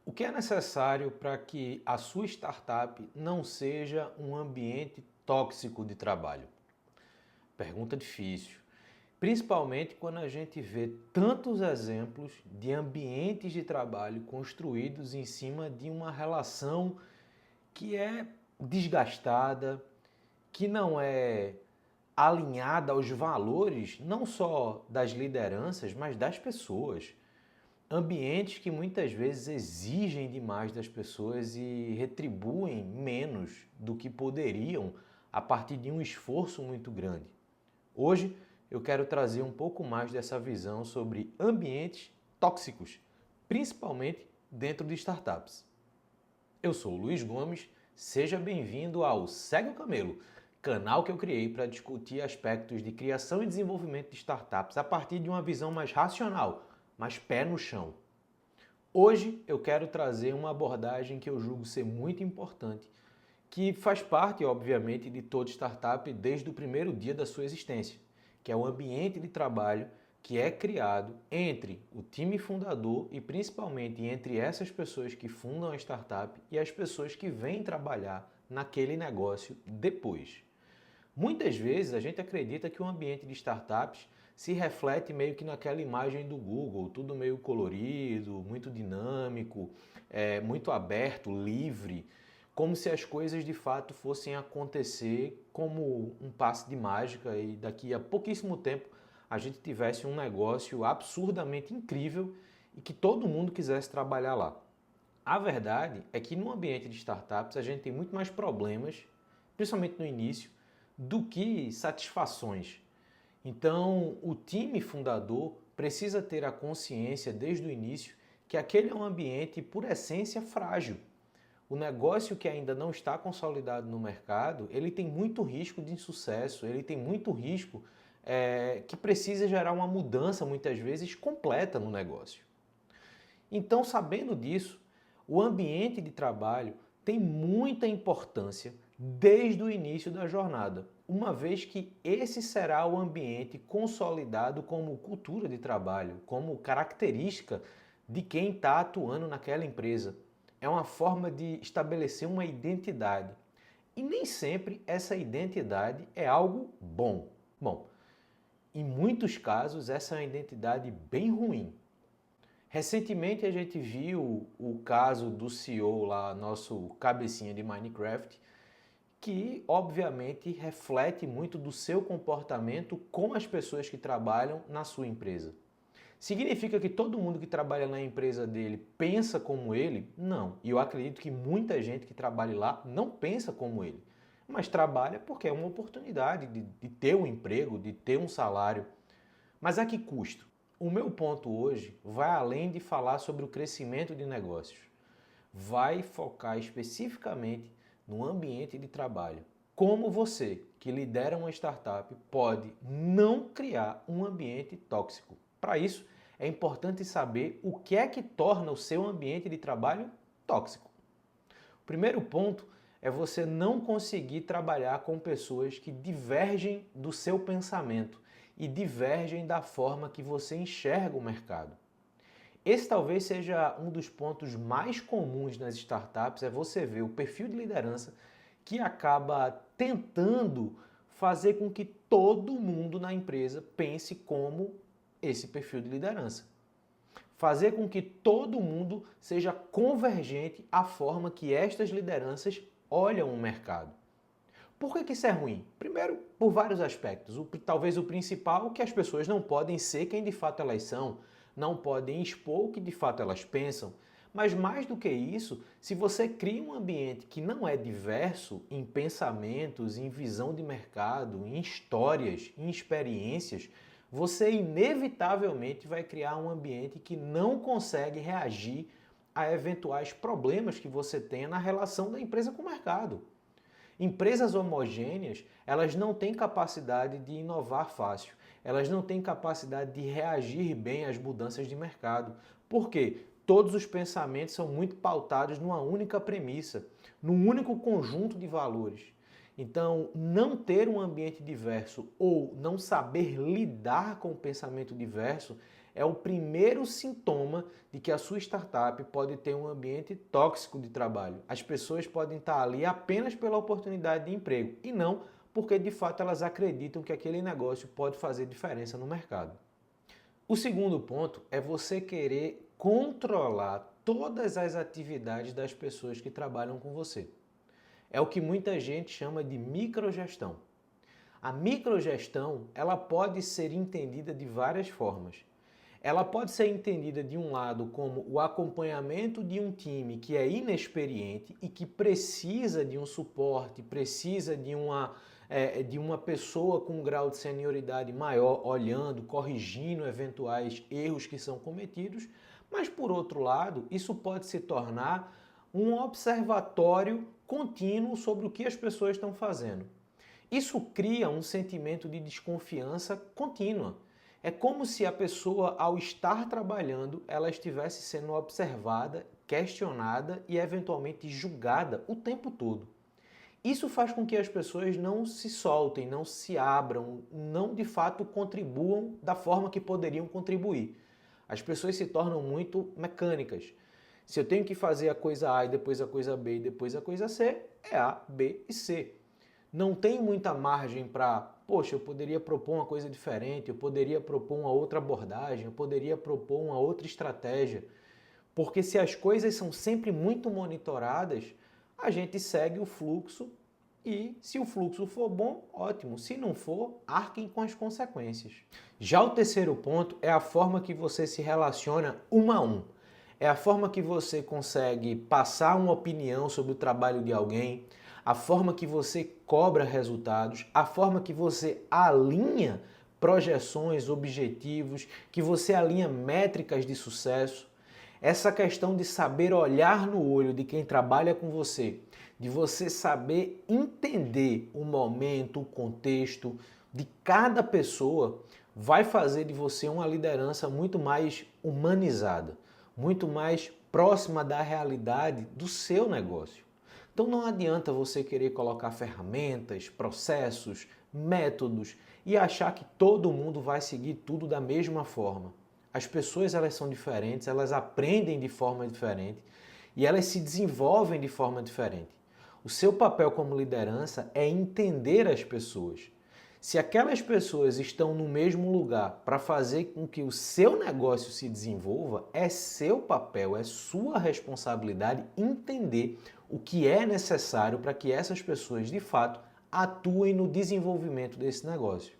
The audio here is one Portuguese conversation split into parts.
O que é necessário para que a sua startup não seja um ambiente tóxico de trabalho? Pergunta difícil. Principalmente quando a gente vê tantos exemplos de ambientes de trabalho construídos em cima de uma relação que é desgastada, que não é alinhada aos valores não só das lideranças, mas das pessoas. Ambientes que muitas vezes exigem demais das pessoas e retribuem menos do que poderiam a partir de um esforço muito grande. Hoje eu quero trazer um pouco mais dessa visão sobre ambientes tóxicos, principalmente dentro de startups. Eu sou o Luiz Gomes, seja bem-vindo ao Segue o Camelo, canal que eu criei para discutir aspectos de criação e desenvolvimento de startups a partir de uma visão mais racional, mais pé no chão. Hoje eu quero trazer uma abordagem que eu julgo ser muito importante, que faz parte, obviamente, de toda startup desde o primeiro dia da sua existência, que é o ambiente de trabalho que é criado entre o time fundador e principalmente entre essas pessoas que fundam a startup e as pessoas que vêm trabalhar naquele negócio depois. Muitas vezes a gente acredita que o ambiente de startups se reflete meio que naquela imagem do Google, tudo meio colorido, muito dinâmico, muito aberto, livre, como se as coisas de fato fossem acontecer como um passe de mágica e daqui a pouquíssimo tempo a gente tivesse um negócio absurdamente incrível e que todo mundo quisesse trabalhar lá. A verdade é que no ambiente de startups a gente tem muito mais problemas, principalmente no início, do que satisfações. Então, o time fundador precisa ter a consciência desde o início que aquele é um ambiente, por essência, frágil. O negócio que ainda não está consolidado no mercado, ele tem muito risco de insucesso, ele tem muito risco que precisa gerar uma mudança, muitas vezes, completa no negócio. Então, sabendo disso, o ambiente de trabalho tem muita importância desde o início da jornada, uma vez que esse será o ambiente consolidado como cultura de trabalho, como característica de quem está atuando naquela empresa. É uma forma de estabelecer uma identidade. E nem sempre essa identidade é algo bom. Bom, em muitos casos essa é uma identidade bem ruim. Recentemente a gente viu o caso do CEO lá, nosso cabecinha de Minecraft, que obviamente reflete muito do seu comportamento com as pessoas que trabalham na sua empresa. Significa que todo mundo que trabalha na empresa dele pensa como ele? Não. E eu acredito que muita gente que trabalha lá não pensa como ele. Mas trabalha porque é uma oportunidade de ter um emprego, de ter um salário. Mas a que custo? O meu ponto hoje vai além de falar sobre o crescimento de negócios. Vai focar especificamente no ambiente de trabalho. Como você, que lidera uma startup, pode não criar um ambiente tóxico. Para isso, é importante saber o que é que torna o seu ambiente de trabalho tóxico. O primeiro ponto é você não conseguir trabalhar com pessoas que divergem do seu pensamento e divergem da forma que você enxerga o mercado. Esse talvez seja um dos pontos mais comuns nas startups, é você ver o perfil de liderança que acaba tentando fazer com que todo mundo na empresa pense como esse perfil de liderança. Fazer com que todo mundo seja convergente à forma que estas lideranças olham o mercado. Por que isso é ruim? Primeiro, por vários aspectos. Talvez o principal é que as pessoas não podem ser quem de fato elas são, não podem expor o que de fato elas pensam. Mas mais do que isso, se você cria um ambiente que não é diverso em pensamentos, em visão de mercado, em histórias, em experiências, você inevitavelmente vai criar um ambiente que não consegue reagir a eventuais problemas que você tenha na relação da empresa com o mercado. Empresas homogêneas, elas não têm capacidade de inovar fácil, elas não têm capacidade de reagir bem às mudanças de mercado. Por quê? Todos os pensamentos são muito pautados numa única premissa, num único conjunto de valores. Então, não ter um ambiente diverso ou não saber lidar com o pensamento diverso é o primeiro sintoma de que a sua startup pode ter um ambiente tóxico de trabalho. As pessoas podem estar ali apenas pela oportunidade de emprego e não porque de fato elas acreditam que aquele negócio pode fazer diferença no mercado. O segundo ponto é você querer controlar todas as atividades das pessoas que trabalham com você. É o que muita gente chama de microgestão. A microgestão, ela pode ser entendida de várias formas. Ela pode ser entendida de um lado como o acompanhamento de um time que é inexperiente e que precisa de um suporte, precisa de uma pessoa com um grau de senioridade maior, olhando, corrigindo eventuais erros que são cometidos, mas por outro lado, isso pode se tornar um observatório contínuo sobre o que as pessoas estão fazendo. Isso cria um sentimento de desconfiança contínua. É como se a pessoa, ao estar trabalhando, ela estivesse sendo observada, questionada e eventualmente julgada o tempo todo. Isso faz com que as pessoas não se soltem, não se abram, não de fato contribuam da forma que poderiam contribuir. As pessoas se tornam muito mecânicas. Se eu tenho que fazer a coisa A e depois a coisa B e depois a coisa C, é A, B e C. Não tem muita margem para, poxa, eu poderia propor uma coisa diferente, eu poderia propor uma outra abordagem, eu poderia propor uma outra estratégia. Porque se as coisas são sempre muito monitoradas, a gente segue o fluxo e se o fluxo for bom, ótimo. Se não for, arquem com as consequências. Já o terceiro ponto é a forma que você se relaciona um a um. É a forma que você consegue passar uma opinião sobre o trabalho de alguém, a forma que você cobra resultados, a forma que você alinha projeções, objetivos, que você alinha métricas de sucesso. Essa questão de saber olhar no olho de quem trabalha com você, de você saber entender o momento, o contexto de cada pessoa, vai fazer de você uma liderança muito mais humanizada, muito mais próxima da realidade do seu negócio. Então não adianta você querer colocar ferramentas, processos, métodos e achar que todo mundo vai seguir tudo da mesma forma. As pessoas elas são diferentes, elas aprendem de forma diferente e elas se desenvolvem de forma diferente. O seu papel como liderança é entender as pessoas. Se aquelas pessoas estão no mesmo lugar para fazer com que o seu negócio se desenvolva, é seu papel, é sua responsabilidade entender o que é necessário para que essas pessoas, de fato, atuem no desenvolvimento desse negócio.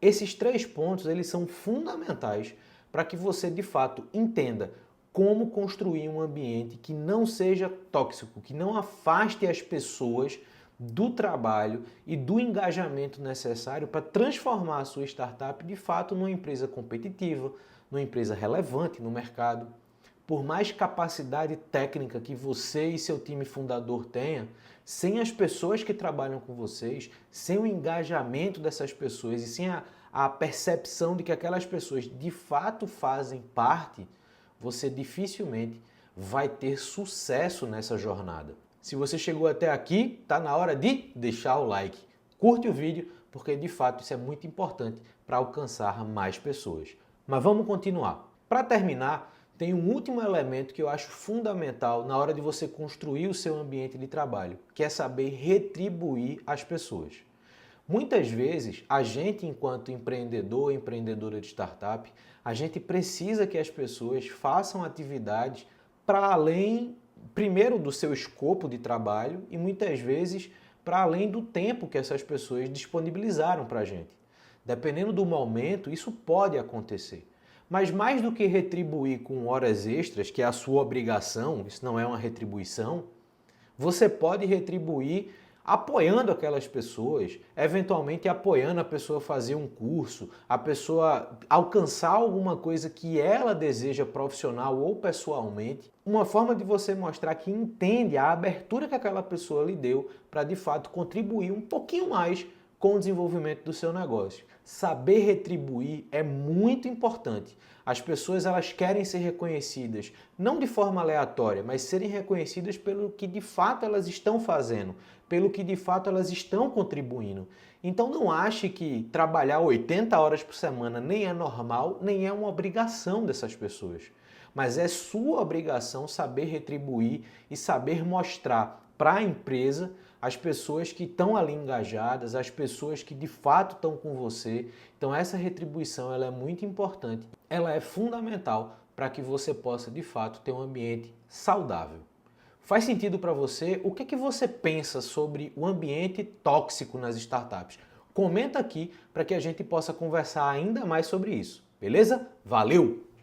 Esses 3 pontos eles são fundamentais para que você, de fato, entenda como construir um ambiente que não seja tóxico, que não afaste as pessoas do trabalho e do engajamento necessário para transformar a sua startup de fato numa empresa competitiva, numa empresa relevante no mercado. Por mais capacidade técnica que você e seu time fundador tenha, sem as pessoas que trabalham com vocês, sem o engajamento dessas pessoas e sem a percepção de que aquelas pessoas de fato fazem parte, você dificilmente vai ter sucesso nessa jornada. Se você chegou até aqui, está na hora de deixar o like. Curte o vídeo, porque de fato isso é muito importante para alcançar mais pessoas. Mas vamos continuar. Para terminar, tem um último elemento que eu acho fundamental na hora de você construir o seu ambiente de trabalho, que é saber retribuir as pessoas. Muitas vezes, a gente, enquanto empreendedor, empreendedora de startup, a gente precisa que as pessoas façam atividades para além, primeiro, do seu escopo de trabalho e muitas vezes para além do tempo que essas pessoas disponibilizaram para a gente. Dependendo do momento, isso pode acontecer. Mas mais do que retribuir com horas extras, que é a sua obrigação, isso não é uma retribuição, você pode retribuir apoiando aquelas pessoas, eventualmente apoiando a pessoa a fazer um curso, a pessoa alcançar alguma coisa que ela deseja profissional ou pessoalmente, uma forma de você mostrar que entende a abertura que aquela pessoa lhe deu para de fato contribuir um pouquinho mais com o desenvolvimento do seu negócio. Saber retribuir é muito importante. As pessoas elas querem ser reconhecidas, não de forma aleatória, mas serem reconhecidas pelo que de fato elas estão fazendo, pelo que de fato elas estão contribuindo. Então não ache que trabalhar 80 horas por semana nem é normal, nem é uma obrigação dessas pessoas. Mas é sua obrigação saber retribuir e saber mostrar para a empresa as pessoas que estão ali engajadas, as pessoas que de fato estão com você. Então essa retribuição ela é muito importante, ela é fundamental para que você possa de fato ter um ambiente saudável. Faz sentido para você? O que você pensa sobre o ambiente tóxico nas startups? Comenta aqui para que a gente possa conversar ainda mais sobre isso, beleza? Valeu!